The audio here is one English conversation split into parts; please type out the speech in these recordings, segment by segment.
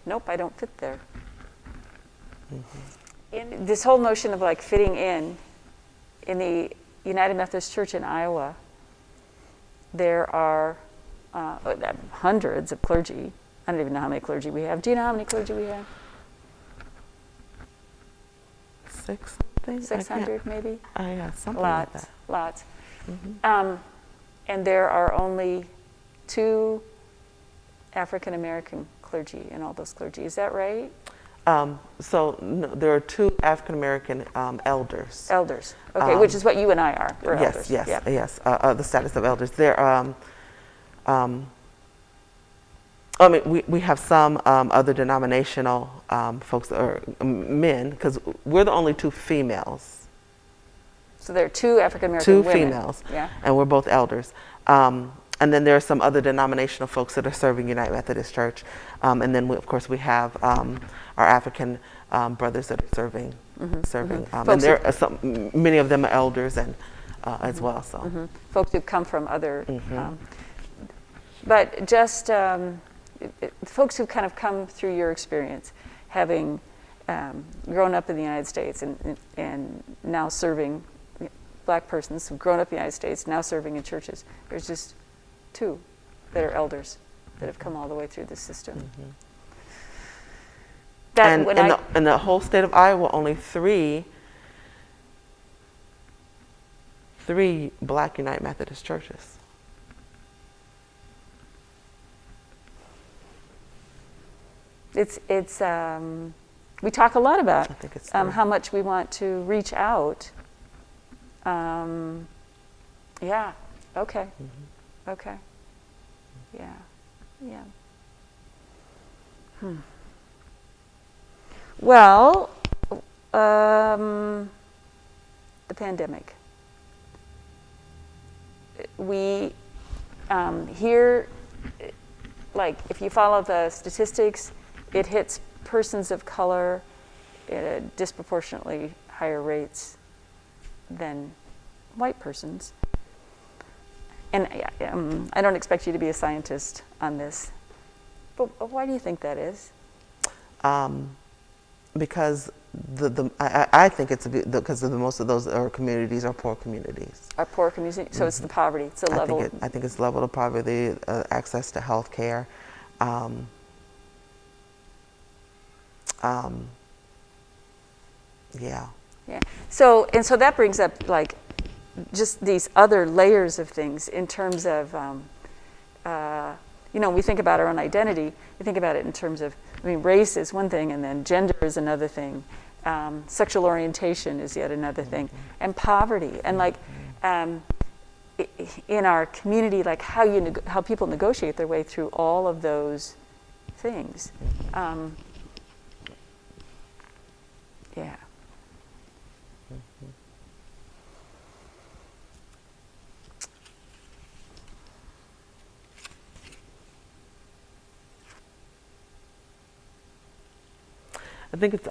nope, I don't fit there. In this whole notion of like fitting in the United Methodist Church in Iowa, there are hundreds of clergy. I don't even know how many clergy we have. Do you know how many clergy we have? 600 maybe? Yeah, something lots, like that. Lots. And there are only 2 African American clergy in all those clergy. Is that right? No, there are 2 African American elders. Elders. Okay, which is what you and I are. We're yes, elders. Yes. The status of elders. There. I mean, we have some other denominational folks or men, because we're the only 2 females. So there are 2 African American 2 women. females, yeah, and we're both elders. And then there are some other denominational folks that are serving United Methodist Church. And then, of course, we have our African brothers that are serving. And there are many of them are elders and as well. So folks who come from other, but just folks who kind of come through your experience, having grown up in the United States and now serving, Black persons who've grown up in the United States, now serving in churches. There's just 2 that are elders that have come all the way through the system. And in the whole state of Iowa, only 3 Black United Methodist churches. It's we talk a lot about how much we want to reach out. Yeah. Okay. Okay. Yeah. Yeah. Well, the pandemic. We here, like, if you follow the statistics, it hits persons of color at disproportionately higher rates than white persons. And I don't expect you to be a scientist on this, but why do you think that is? Because I think it's because of most of those communities are poor communities. Are poor communities? So it's the poverty. It's the level. I think it's level of poverty, access to health care. Yeah. Yeah. So that brings up like just these other layers of things in terms of, we think about our own identity. We think about it in terms of, race is one thing, and then gender is another thing. Sexual orientation is yet another thing, and poverty, and like in our community, like how people negotiate their way through all of those things. Yeah. I think it's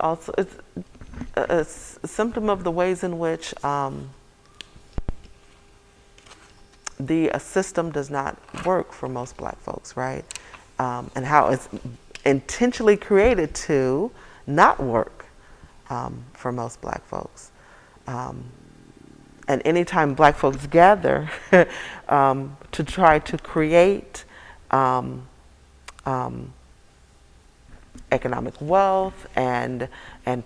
a symptom of the ways in which the system does not work for most Black folks, right? And how it's intentionally created to not work for most Black folks. And anytime Black folks gather to try to create economic wealth and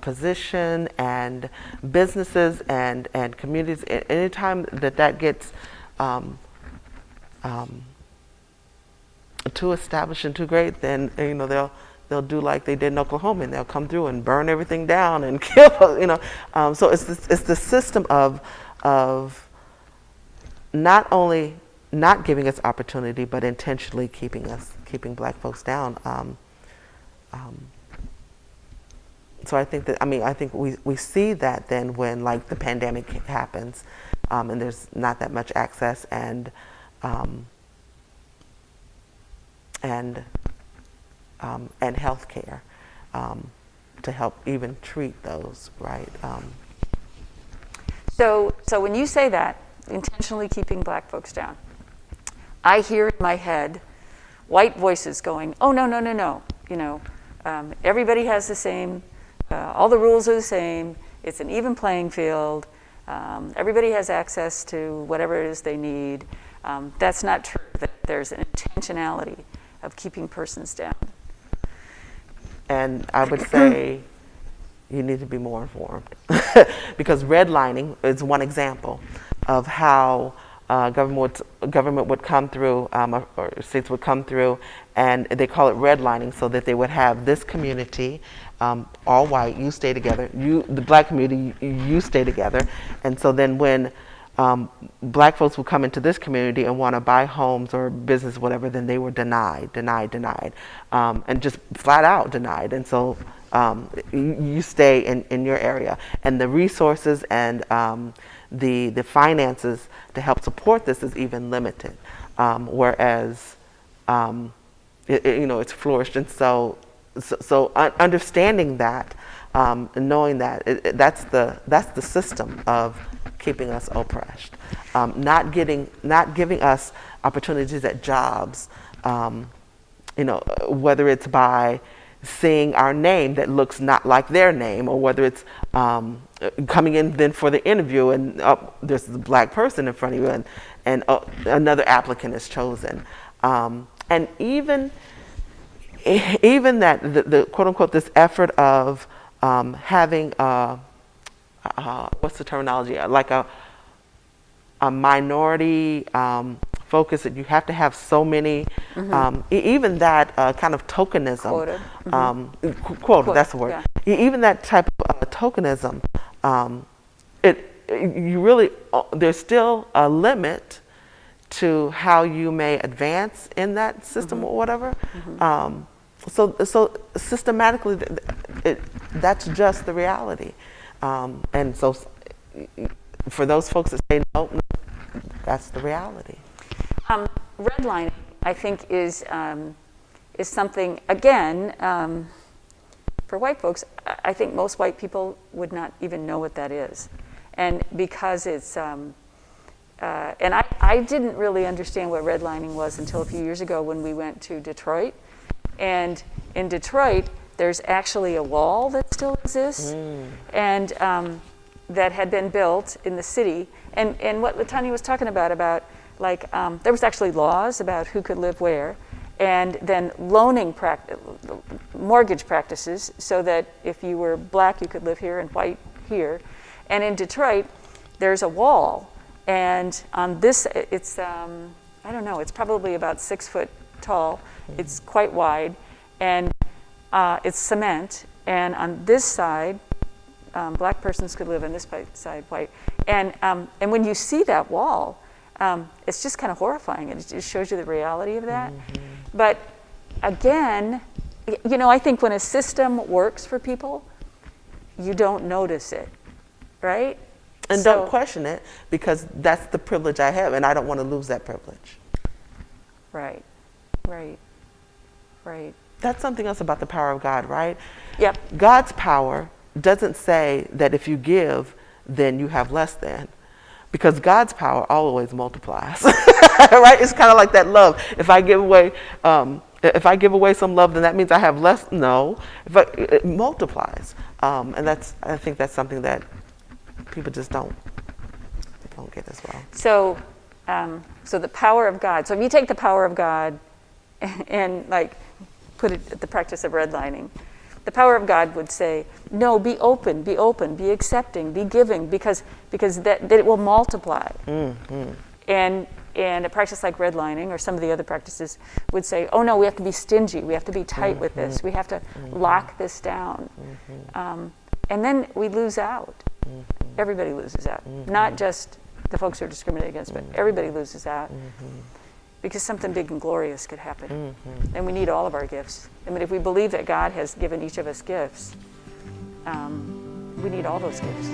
position and businesses and communities, anytime that gets too established and too great, then they'll do like they did in Oklahoma, and they'll come through and burn everything down and kill. So it's the system of not only not giving us opportunity, but intentionally keeping Black folks down. So I think we see that then when like the pandemic happens, and there's not that much access and health care to help even treat those, right? So when you say that, intentionally keeping Black folks down, I hear in my head white voices going, "Oh no, Everybody has the same, all the rules are the same, it's an even playing field, everybody has access to whatever it is they need. That's not true, that there's an intentionality of keeping persons down. And I would say you need to be more informed because redlining is one example of how government would come through, or states would come through, and they call it redlining, so that they would have this community, all white, you stay together, the black community, you stay together, and so then when black folks would come into this community and want to buy homes or business, whatever, then they were denied, and just flat out denied. And so you stay in your area, and the resources and the finances to help support this is even limited, whereas it's flourished. And so understanding that, and knowing that that's the system of keeping us oppressed, not giving us opportunities at jobs, whether it's by seeing our name that looks not like their name, or whether it's coming in then for the interview and there's a black person in front of you and another applicant is chosen, and even that the quote unquote this effort of having what's the terminology, like a minority focus, that you have to have so many, even that kind of tokenism, quota, that's the word, yeah. Even that type of tokenism, you really, there's still a limit to how you may advance in that system or whatever. So systematically, that's just the reality. And so for those folks that say no, that's the reality. Redlining, I think, is something, again, for white folks, I think most white people would not even know what that is. And because it's, and I didn't really understand what redlining was until a few years ago when we went to Detroit. And in Detroit, there's actually a wall that still exists, and that had been built in the city. And what LaTonya was talking about like, there was actually laws about who could live where, and then mortgage practices, so that if you were black, you could live here, and white here. And in Detroit, there's a wall, and on this, it's, I don't know, it's probably about 6 foot tall. It's quite wide, and it's cement. And on this side, black persons could live, on this side, white. And when you see that wall, it's just kind of horrifying. It just shows you the reality of that. But again, I think when a system works for people, you don't notice it, right? And don't question it, because that's the privilege I have, and I don't want to lose that privilege. Right. That's something else about the power of God, right? Yep. God's power doesn't say that if you give, then you have less than. Because God's power always multiplies, right? It's kind of like that love. If I give away some love, then that means I have less. No, it multiplies, and I think that's something that people just don't get as well. So the power of God. So if you take the power of God and like put it at the practice of redlining, the power of God would say, no, be open, be accepting, be giving, because that it will multiply. And a practice like redlining, or some of the other practices, would say, oh no, we have to be stingy, we have to be tight with this, we have to lock this down. And then we lose out. Everybody loses out. Not just the folks who are discriminated against, but everybody loses out. Because something big and glorious could happen. And we need all of our gifts. I mean, if we believe that God has given each of us gifts, we need all those gifts.